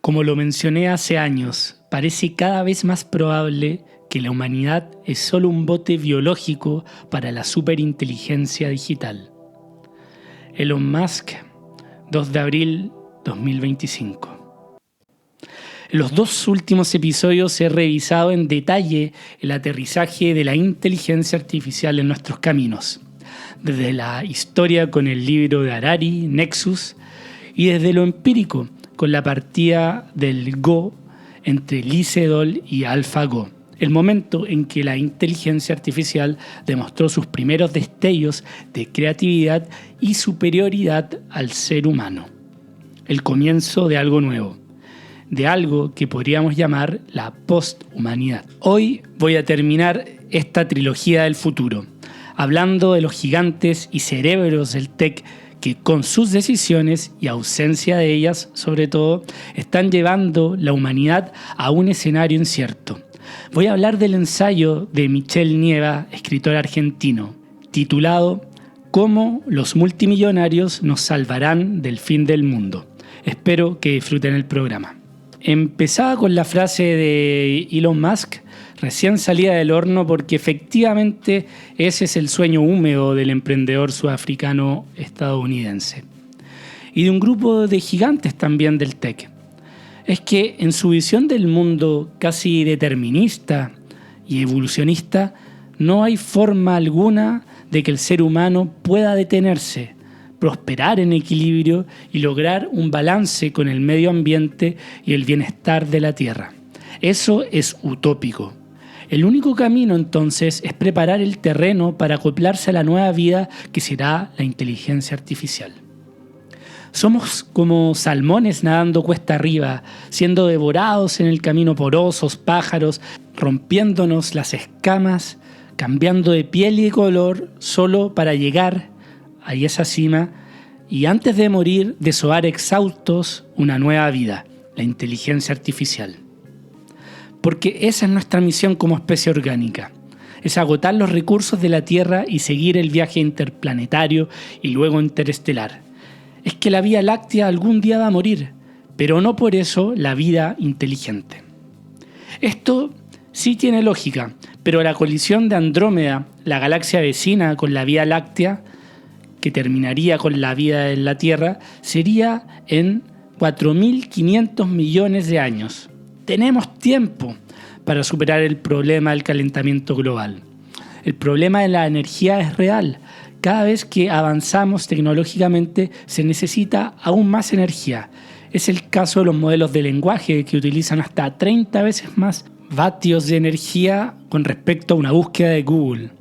Como lo mencioné hace años, parece cada vez más probable que la humanidad es solo un bote biológico para la superinteligencia digital. Elon Musk, 2 de abril 2025. En los dos últimos episodios he revisado en detalle el aterrizaje de la inteligencia artificial en nuestros caminos, desde la historia con el libro de Harari, Nexus, y desde lo empírico, con la partida del Go entre Lee Sedol y AlphaGo, el momento en que la inteligencia artificial demostró sus primeros destellos de creatividad y superioridad al ser humano. El comienzo de algo nuevo, de algo que podríamos llamar la posthumanidad. Hoy voy a terminar esta trilogía del futuro, hablando de los gigantes y cerebros del tech que con sus decisiones y ausencia de ellas, sobre todo, están llevando la humanidad a un escenario incierto. Voy a hablar del ensayo de Michel Nieva, escritor argentino, titulado «Cómo los multimillonarios nos salvarán del fin del mundo». Espero que disfruten el programa. Empezaba con la frase de Elon Musk, recién salida del horno, porque efectivamente ese es el sueño húmedo del emprendedor sudafricano estadounidense. Y de un grupo de gigantes también del tech. Es que en su visión del mundo casi determinista y evolucionista, no hay forma alguna de que el ser humano pueda detenerse, prosperar en equilibrio y lograr un balance con el medio ambiente y el bienestar de la Tierra. Eso es utópico. El único camino entonces es preparar el terreno para acoplarse a la nueva vida que será la inteligencia artificial. Somos como salmones nadando cuesta arriba, siendo devorados en el camino por osos, pájaros, rompiéndonos las escamas, cambiando de piel y de color solo para llegar a esa cima y antes de morir desovar exhaustos una nueva vida, la inteligencia artificial. Porque esa es nuestra misión como especie orgánica, es agotar los recursos de la Tierra y seguir el viaje interplanetario y luego interestelar. Es que la Vía Láctea algún día va a morir, pero no por eso la vida inteligente. Esto sí tiene lógica, pero la colisión de Andrómeda, la galaxia vecina con la Vía Láctea, que terminaría con la vida en la Tierra, sería en 4.500 millones de años. Tenemos tiempo para superar el problema del calentamiento global. El problema de la energía es real. Cada vez que avanzamos tecnológicamente se necesita aún más energía. Es el caso de los modelos de lenguaje que utilizan hasta 30 veces más vatios de energía con respecto a una búsqueda de Google.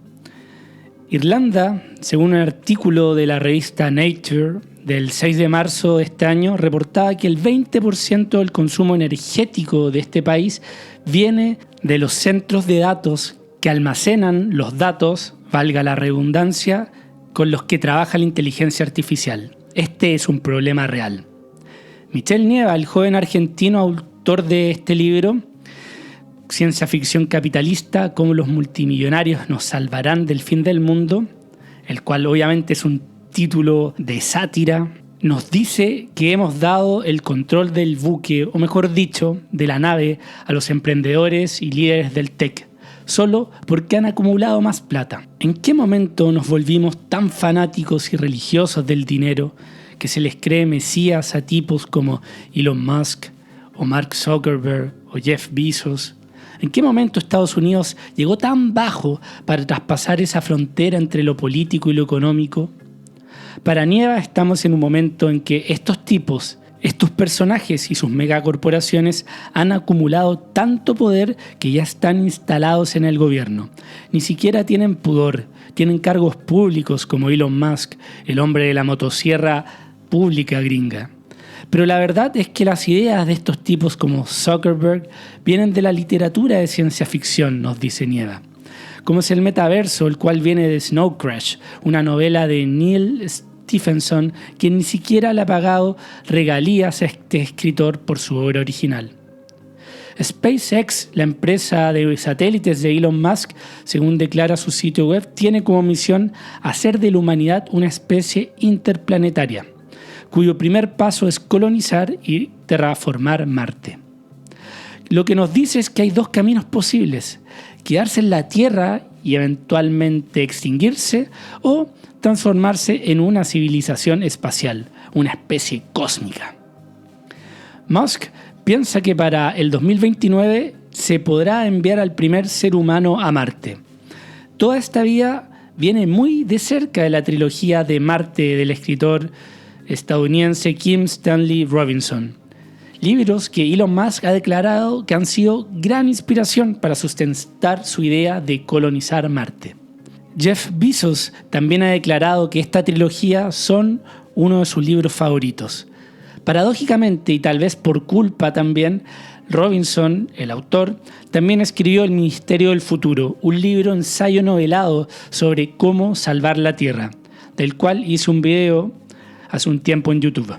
Irlanda, según un artículo de la revista Nature del 6 de marzo de este año, reportaba que el 20% del consumo energético de este país viene de los centros de datos que almacenan los datos, valga la redundancia, con los que trabaja la inteligencia artificial. Este es un problema real. Michel Nieva, el joven argentino autor de este libro, Ciencia ficción capitalista, cómo los multimillonarios nos salvarán del fin del mundo, el cual obviamente es un título de sátira, nos dice que hemos dado el control del buque, o mejor dicho, de la nave, a los emprendedores y líderes del tech, solo porque han acumulado más plata. ¿En qué momento nos volvimos tan fanáticos y religiosos del dinero que se les cree mesías a tipos como Elon Musk, o Mark Zuckerberg, o Jeff Bezos? ¿En qué momento Estados Unidos llegó tan bajo para traspasar esa frontera entre lo político y lo económico? Para Nieva estamos en un momento en que estos tipos, estos personajes y sus megacorporaciones han acumulado tanto poder que ya están instalados en el gobierno. Ni siquiera tienen pudor, tienen cargos públicos como Elon Musk, el hombre de la motosierra pública gringa. Pero la verdad es que las ideas de estos tipos como Zuckerberg vienen de la literatura de ciencia ficción, nos dice Nieva. Como es el metaverso, el cual viene de Snow Crash, una novela de Neil Stephenson, quien ni siquiera le ha pagado regalías a este escritor por su obra original. SpaceX, la empresa de satélites de Elon Musk, según declara su sitio web, tiene como misión hacer de la humanidad una especie interplanetaria, cuyo primer paso es colonizar y terraformar Marte. Lo que nos dice es que hay dos caminos posibles: quedarse en la Tierra y eventualmente extinguirse, o transformarse en una civilización espacial, una especie cósmica. Musk piensa que para el 2029 se podrá enviar al primer ser humano a Marte. Toda esta vía viene muy de cerca de la trilogía de Marte del escritor estadounidense Kim Stanley Robinson. Libros que Elon Musk ha declarado que han sido gran inspiración para sustentar su idea de colonizar Marte. Jeff Bezos también ha declarado que esta trilogía son uno de sus libros favoritos. Paradójicamente, y tal vez por culpa también, Robinson, el autor, también escribió El Ministerio del Futuro, un libro ensayo novelado sobre cómo salvar la Tierra, del cual hice un video hace un tiempo en YouTube.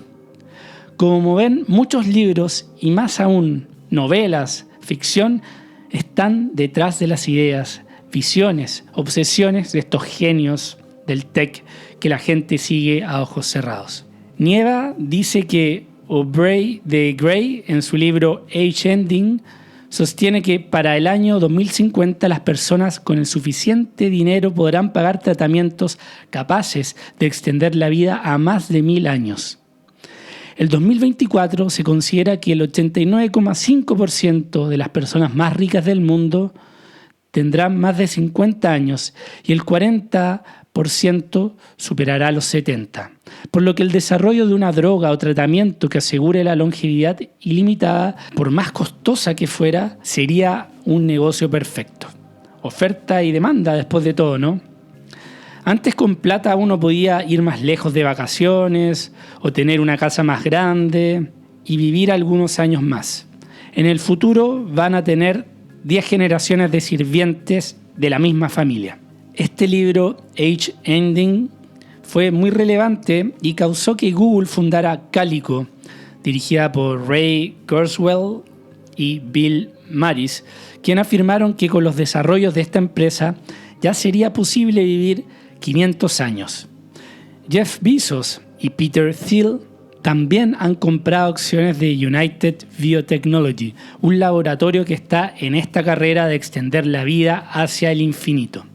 Como ven, muchos libros, y más aún novelas, ficción, están detrás de las ideas, visiones, obsesiones de estos genios del tech que la gente sigue a ojos cerrados. Nieva dice que Aubrey de Grey, en su libro Age Ending, sostiene que para el año 2050 las personas con el suficiente dinero podrán pagar tratamientos capaces de extender la vida a más de 1000 años. El 2024 se considera que el 89,5% de las personas más ricas del mundo tendrán más de 50 años y el 40% superará los 70, por lo que el desarrollo de una droga o tratamiento que asegure la longevidad ilimitada, por más costosa que fuera, sería un negocio perfecto. Oferta y demanda después de todo, ¿no? Antes con plata uno podía ir más lejos de vacaciones o tener una casa más grande y vivir algunos años más. En el futuro van a tener 10 generaciones de sirvientes de la misma familia. Este libro, Age Ending, fue muy relevante y causó que Google fundara Calico, dirigida por Ray Kurzweil y Bill Maris, quien afirmaron que con los desarrollos de esta empresa ya sería posible vivir 500 años. Jeff Bezos y Peter Thiel también han comprado acciones de United Biotechnology, un laboratorio que está en esta carrera de extender la vida hacia el infinito.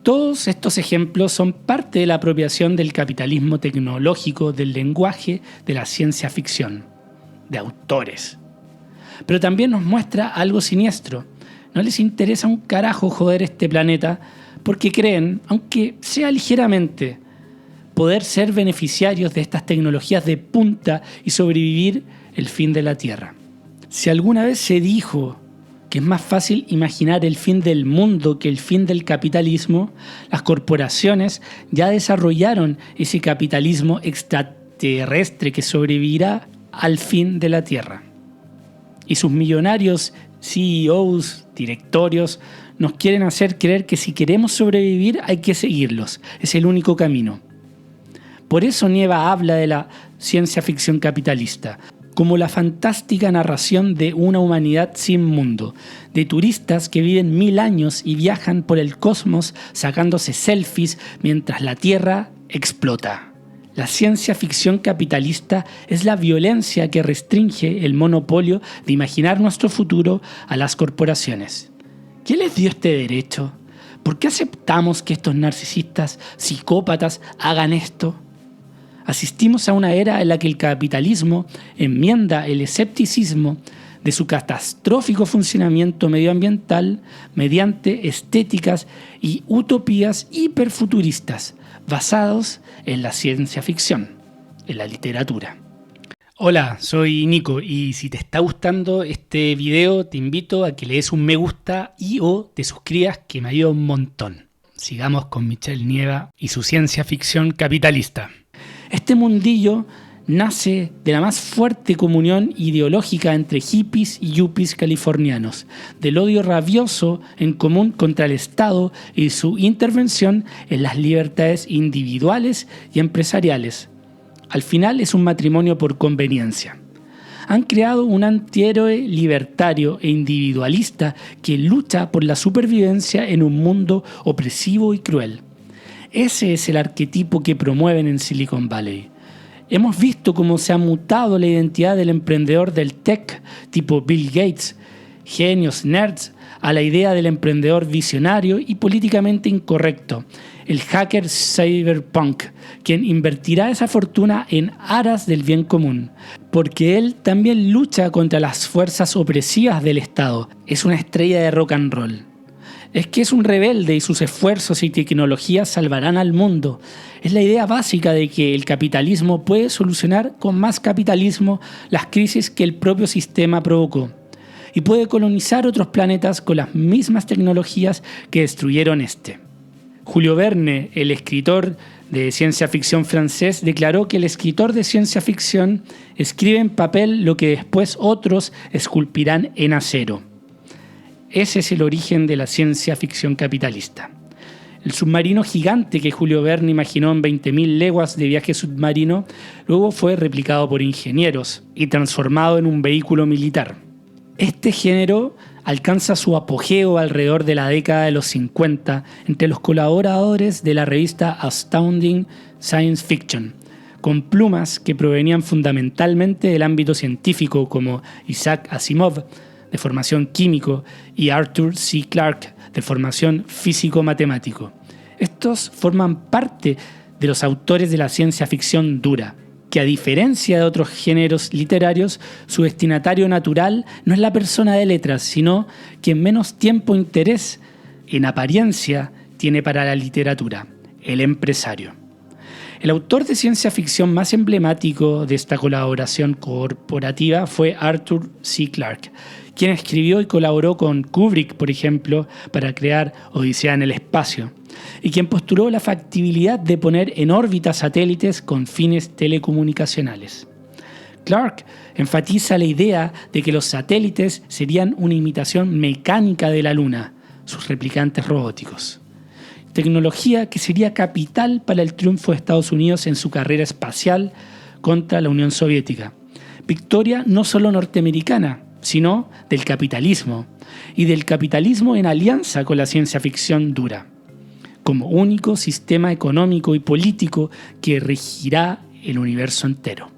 Todos estos ejemplos son parte de la apropiación del capitalismo tecnológico del lenguaje de la ciencia ficción, de autores. Pero también nos muestra algo siniestro. No les interesa un carajo joder este planeta porque creen, aunque sea ligeramente, poder ser beneficiarios de estas tecnologías de punta y sobrevivir el fin de la Tierra. Si alguna vez se dijo que es más fácil imaginar el fin del mundo que el fin del capitalismo, las corporaciones ya desarrollaron ese capitalismo extraterrestre que sobrevivirá al fin de la Tierra. Y sus millonarios CEOs, directorios, nos quieren hacer creer que si queremos sobrevivir hay que seguirlos. Es el único camino. Por eso Nieva habla de la ciencia ficción capitalista, como la fantástica narración de una humanidad sin mundo, de turistas que viven 1000 años y viajan por el cosmos sacándose selfies mientras la Tierra explota. La ciencia ficción capitalista es la violencia que restringe el monopolio de imaginar nuestro futuro a las corporaciones. ¿Quién les dio este derecho? ¿Por qué aceptamos que estos narcisistas, psicópatas, hagan esto? Asistimos a una era en la que el capitalismo enmienda el escepticismo de su catastrófico funcionamiento medioambiental mediante estéticas y utopías hiperfuturistas basados en la ciencia ficción, en la literatura. Hola, soy Nico y si te está gustando este video te invito a que le des un me gusta y o te suscribas, que me ayuda un montón. Sigamos con Michelle Nieva y su ciencia ficción capitalista. Este mundillo nace de la más fuerte comunión ideológica entre hippies y yuppies californianos, del odio rabioso en común contra el Estado y su intervención en las libertades individuales y empresariales. Al final es un matrimonio por conveniencia. Han creado un antihéroe libertario e individualista que lucha por la supervivencia en un mundo opresivo y cruel. Ese es el arquetipo que promueven en Silicon Valley. Hemos visto cómo se ha mutado la identidad del emprendedor del tech, tipo Bill Gates, genios, nerds, a la idea del emprendedor visionario y políticamente incorrecto, el hacker cyberpunk, quien invertirá esa fortuna en aras del bien común, porque él también lucha contra las fuerzas opresivas del Estado. Es una estrella de rock and roll. Es que es un rebelde y sus esfuerzos y tecnologías salvarán al mundo. Es la idea básica de que el capitalismo puede solucionar con más capitalismo las crisis que el propio sistema provocó y puede colonizar otros planetas con las mismas tecnologías que destruyeron este. Julio Verne, el escritor de ciencia ficción francés, declaró que el escritor de ciencia ficción escribe en papel lo que después otros esculpirán en acero. Ese es el origen de la ciencia ficción capitalista. El submarino gigante que Julio Verne imaginó en 20.000 leguas de viaje submarino luego fue replicado por ingenieros y transformado en un vehículo militar. Este género alcanza su apogeo alrededor de la década de los 50 entre los colaboradores de la revista Astounding Science Fiction, con plumas que provenían fundamentalmente del ámbito científico como Isaac Asimov, de formación químico, y Arthur C. Clarke, de formación físico-matemático. Estos forman parte de los autores de la ciencia ficción dura, que a diferencia de otros géneros literarios, su destinatario natural no es la persona de letras, sino quien menos tiempo e interés, en apariencia, tiene para la literatura, el empresario. El autor de ciencia ficción más emblemático de esta colaboración corporativa fue Arthur C. Clarke, quien escribió y colaboró con Kubrick, por ejemplo, para crear Odisea en el espacio, y quien postuló la factibilidad de poner en órbita satélites con fines telecomunicacionales. Clarke enfatiza la idea de que los satélites serían una imitación mecánica de la Luna, sus replicantes robóticos. Tecnología que sería capital para el triunfo de Estados Unidos en su carrera espacial contra la Unión Soviética. Victoria no solo norteamericana, sino del capitalismo, y del capitalismo en alianza con la ciencia ficción dura, como único sistema económico y político que regirá el universo entero.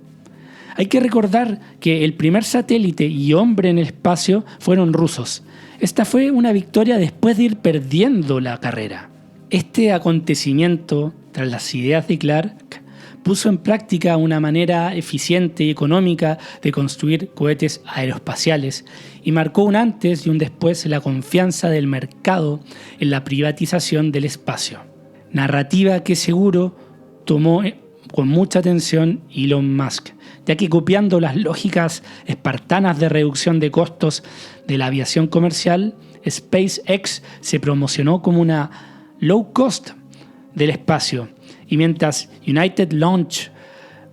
Hay que recordar que el primer satélite y hombre en el espacio fueron rusos. Esta fue una victoria después de ir perdiendo la carrera. Este acontecimiento, tras las ideas de Clarke, puso en práctica una manera eficiente y económica de construir cohetes aeroespaciales y marcó un antes y un después en la confianza del mercado en la privatización del espacio. Narrativa que seguro tomó con mucha atención Elon Musk, ya que copiando las lógicas espartanas de reducción de costos de la aviación comercial, SpaceX se promocionó como una low cost del espacio, y mientras United Launch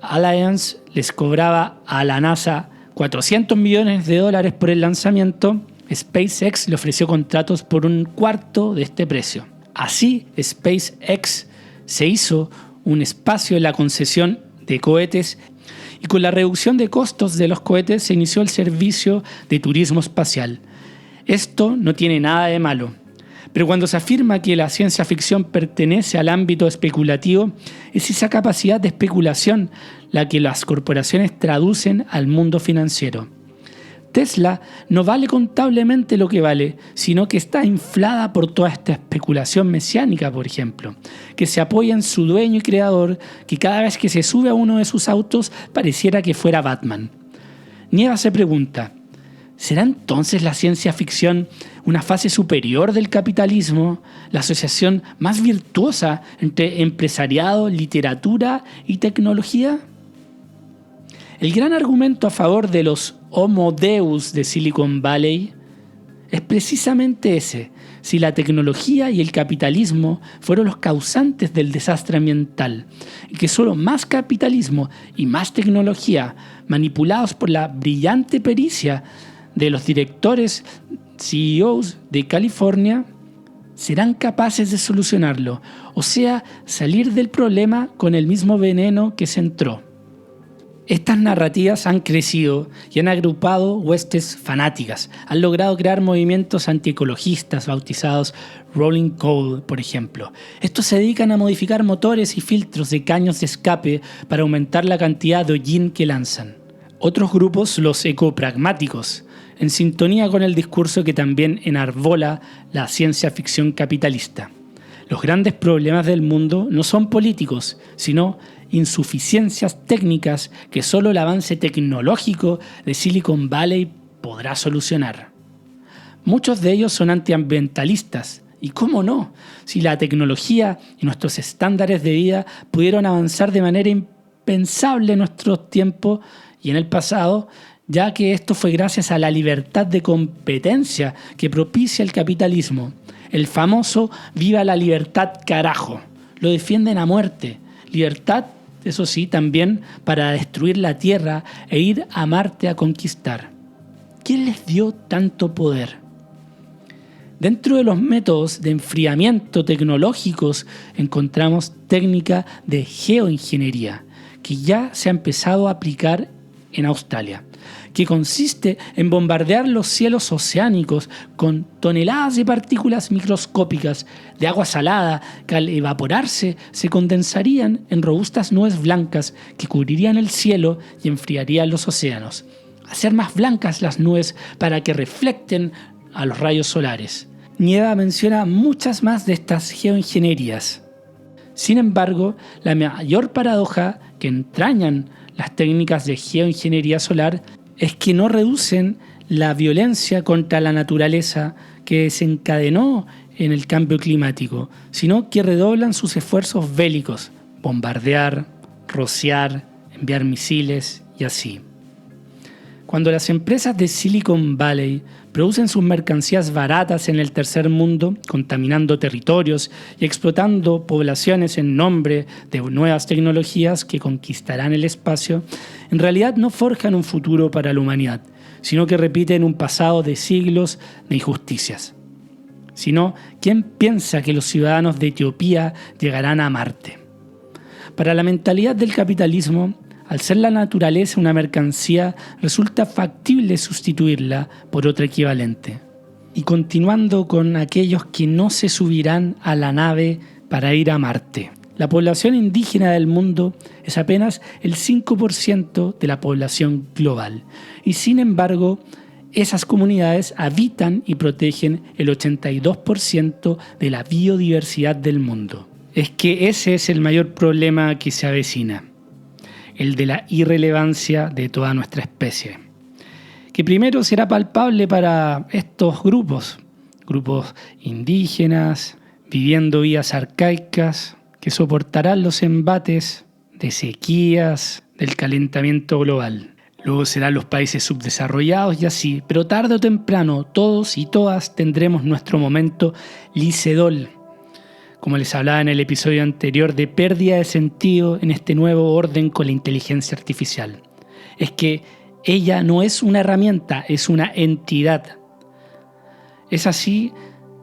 Alliance les cobraba a la NASA $400 millones por el lanzamiento, SpaceX le ofreció contratos por un cuarto de este precio. Así, SpaceX se hizo un espacio en la concesión de cohetes y con la reducción de costos de los cohetes se inició el servicio de turismo espacial. Esto no tiene nada de malo. Pero cuando se afirma que la ciencia ficción pertenece al ámbito especulativo, es esa capacidad de especulación la que las corporaciones traducen al mundo financiero. Tesla no vale contablemente lo que vale, sino que está inflada por toda esta especulación mesiánica, por ejemplo, que se apoya en su dueño y creador, que cada vez que se sube a uno de sus autos pareciera que fuera Batman. Nieva se pregunta, ¿será entonces la ciencia ficción una fase superior del capitalismo, la asociación más virtuosa entre empresariado, literatura y tecnología? El gran argumento a favor de los Homo Deus de Silicon Valley es precisamente ese. Si la tecnología y el capitalismo fueron los causantes del desastre ambiental, y que solo más capitalismo y más tecnología, manipulados por la brillante pericia de los directores CEOs de California, serán capaces de solucionarlo, o sea, salir del problema con el mismo veneno que se entró. Estas narrativas han crecido y han agrupado huestes fanáticas. Han logrado crear movimientos antiecologistas bautizados Rolling Coal, por ejemplo. Estos se dedican a modificar motores y filtros de caños de escape para aumentar la cantidad de hollín que lanzan. Otros grupos, los ecopragmáticos, en sintonía con el discurso que también enarbola la ciencia ficción capitalista. Los grandes problemas del mundo no son políticos, sino insuficiencias técnicas que solo el avance tecnológico de Silicon Valley podrá solucionar. Muchos de ellos son antiambientalistas, y cómo no, si la tecnología y nuestros estándares de vida pudieron avanzar de manera impensable en nuestros tiempos y en el pasado, ya que esto fue gracias a la libertad de competencia que propicia el capitalismo. El famoso "viva la libertad, carajo", lo defienden a muerte. Libertad, eso sí, también para destruir la Tierra e ir a Marte a conquistar. ¿Quién les dio tanto poder? Dentro de los métodos de enfriamiento tecnológicos encontramos técnica de geoingeniería, que ya se ha empezado a aplicar en Australia, que consiste en bombardear los cielos oceánicos con toneladas de partículas microscópicas de agua salada que al evaporarse se condensarían en robustas nubes blancas que cubrirían el cielo y enfriarían los océanos. Hacer más blancas las nubes para que reflecten a los rayos solares. Nieva menciona muchas más de estas geoingenierías. Sin embargo, la mayor paradoja que entrañan las técnicas de geoingeniería solar es que no reducen la violencia contra la naturaleza que desencadenó en el cambio climático, sino que redoblan sus esfuerzos bélicos, bombardear, rociar, enviar misiles y así. Cuando las empresas de Silicon Valley producen sus mercancías baratas en el tercer mundo, contaminando territorios y explotando poblaciones en nombre de nuevas tecnologías que conquistarán el espacio, en realidad no forjan un futuro para la humanidad, sino que repiten un pasado de siglos de injusticias. Sino, ¿quién piensa que los ciudadanos de Etiopía llegarán a Marte? Para la mentalidad del capitalismo, al ser la naturaleza una mercancía, resulta factible sustituirla por otra equivalente. Y continuando con aquellos que no se subirán a la nave para ir a Marte. La población indígena del mundo es apenas el 5% de la población global. Y sin embargo, esas comunidades habitan y protegen el 82% de la biodiversidad del mundo. Es que ese es el mayor problema que se avecina. El de la irrelevancia de toda nuestra especie, que primero será palpable para estos grupos indígenas, viviendo vidas arcaicas, que soportarán los embates de sequías, del calentamiento global. Luego serán los países subdesarrollados y así, pero tarde o temprano todos y todas tendremos nuestro momento Licedol, como les hablaba en el episodio anterior, de pérdida de sentido en este nuevo orden con la inteligencia artificial. Es que ella no es una herramienta, es una entidad. Es así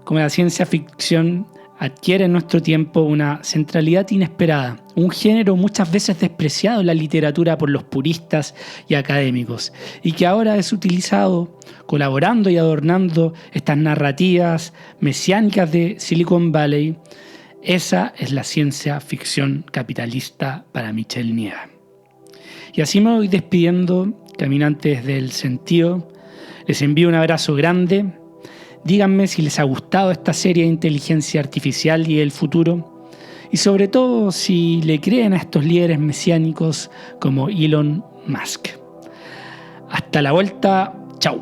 como la ciencia ficción adquiere en nuestro tiempo una centralidad inesperada, un género muchas veces despreciado en la literatura por los puristas y académicos, y que ahora es utilizado colaborando y adornando estas narrativas mesiánicas de Silicon Valley. Esa es la ciencia ficción capitalista para Michel Nieva. Y así me voy despidiendo, caminantes del sentido. Les envío un abrazo grande. Díganme si les ha gustado esta serie de inteligencia artificial y el futuro. Y sobre todo si le creen a estos líderes mesiánicos como Elon Musk. Hasta la vuelta. Chao.